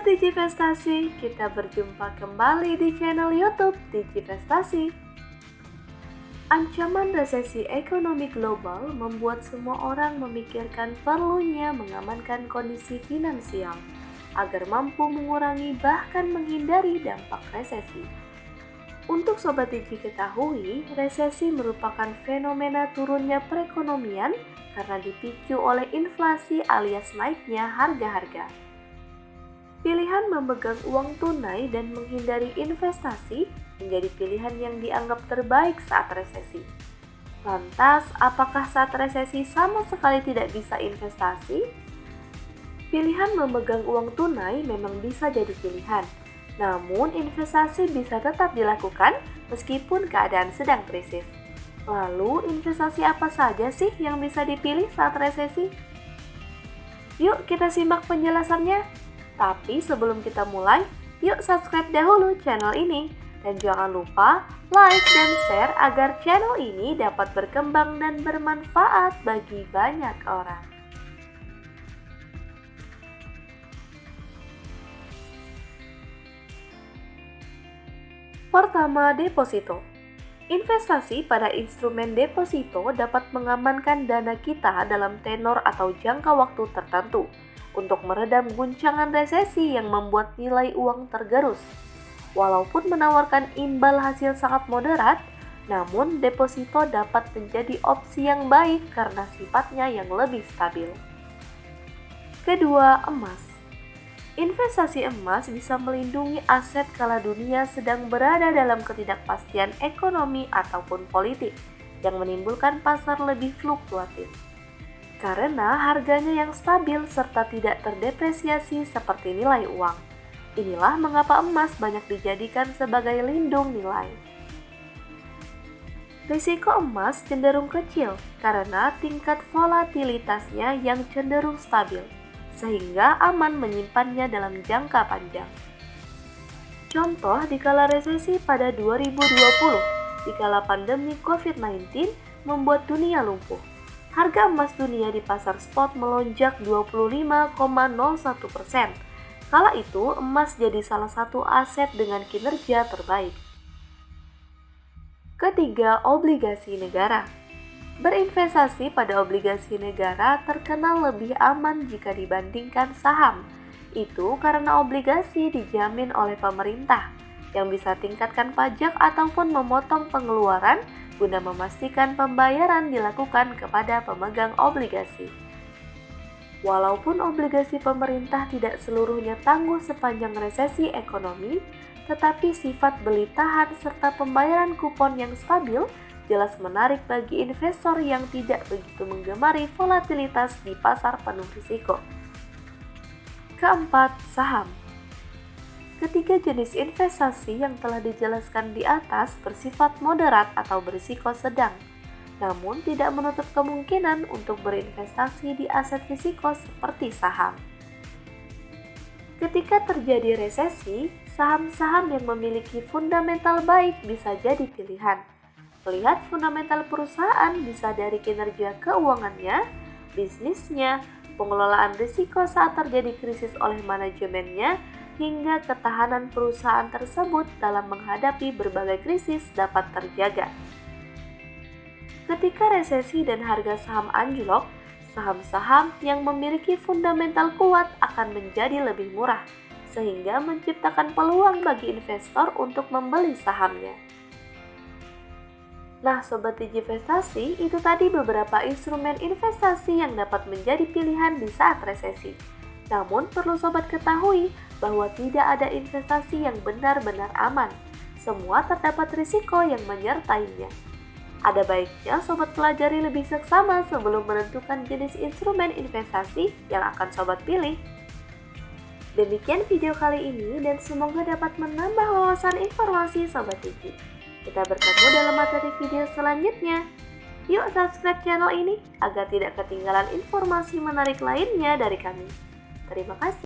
Sobat Digivestasi, kita berjumpa kembali di channel YouTube Digivestasi. Ancaman resesi ekonomi global membuat semua orang memikirkan perlunya mengamankan kondisi finansial agar mampu mengurangi bahkan menghindari dampak resesi. Untuk Sobat Digi ketahui, resesi merupakan fenomena turunnya perekonomian karena dipicu oleh inflasi alias naiknya harga-harga. Pilihan memegang uang tunai dan menghindari investasi menjadi pilihan yang dianggap terbaik saat resesi. Lantas, apakah saat resesi sama sekali tidak bisa investasi? Pilihan memegang uang tunai memang bisa jadi pilihan, namun investasi bisa tetap dilakukan meskipun keadaan sedang krisis. Lalu, investasi apa saja sih yang bisa dipilih saat resesi? Yuk kita simak penjelasannya. Tapi sebelum kita mulai, yuk subscribe dahulu channel ini. Dan jangan lupa like dan share agar channel ini dapat berkembang dan bermanfaat bagi banyak orang. Pertama, deposito. Investasi pada instrumen deposito dapat mengamankan dana kita dalam tenor atau jangka waktu tertentu untuk meredam guncangan resesi yang membuat nilai uang tergerus. Walaupun menawarkan imbal hasil sangat moderat, namun deposito dapat menjadi opsi yang baik karena sifatnya yang lebih stabil. Kedua, emas. Investasi emas bisa melindungi aset kala dunia sedang berada dalam ketidakpastian ekonomi ataupun politik yang menimbulkan pasar lebih fluktuatif. Karena harganya yang stabil serta tidak terdepresiasi seperti nilai uang. Inilah mengapa emas banyak dijadikan sebagai lindung nilai. Risiko emas cenderung kecil karena tingkat volatilitasnya yang cenderung stabil, sehingga aman menyimpannya dalam jangka panjang. Contoh di kala resesi pada 2020, di kala pandemi COVID-19 membuat dunia lumpuh. Harga emas dunia di pasar spot melonjak 25,01%. Kala itu, emas jadi salah satu aset dengan kinerja terbaik. Ketiga, obligasi negara. Berinvestasi pada obligasi negara terkenal lebih aman jika dibandingkan saham. Itu karena obligasi dijamin oleh pemerintah yang bisa tingkatkan pajak ataupun memotong pengeluaran guna memastikan pembayaran dilakukan kepada pemegang obligasi. Walaupun obligasi pemerintah tidak seluruhnya tangguh sepanjang resesi ekonomi, tetapi sifat beli tahan serta pembayaran kupon yang stabil jelas menarik bagi investor yang tidak begitu menggemari volatilitas di pasar penuh risiko. Keempat, saham. Ketiga jenis investasi yang telah dijelaskan di atas bersifat moderat atau berisiko sedang, namun tidak menutup kemungkinan untuk berinvestasi di aset risiko seperti saham. Ketika terjadi resesi, saham-saham yang memiliki fundamental baik bisa jadi pilihan. Melihat fundamental perusahaan bisa dari kinerja keuangannya, bisnisnya, pengelolaan risiko saat terjadi krisis oleh manajemennya, hingga ketahanan perusahaan tersebut dalam menghadapi berbagai krisis dapat terjaga. Ketika resesi dan harga saham anjlok, saham-saham yang memiliki fundamental kuat akan menjadi lebih murah, sehingga menciptakan peluang bagi investor untuk membeli sahamnya. Nah, Sobat Digivestasi, itu tadi beberapa instrumen investasi yang dapat menjadi pilihan di saat resesi. Namun perlu Sobat ketahui bahwa tidak ada investasi yang benar-benar aman. Semua terdapat risiko yang menyertainya. Ada baiknya Sobat pelajari lebih seksama sebelum menentukan jenis instrumen investasi yang akan Sobat pilih. Demikian video kali ini dan semoga dapat menambah wawasan informasi Sobat Digi. Kita bertemu dalam materi video selanjutnya. Yuk subscribe channel ini agar tidak ketinggalan informasi menarik lainnya dari kami. Terima kasih.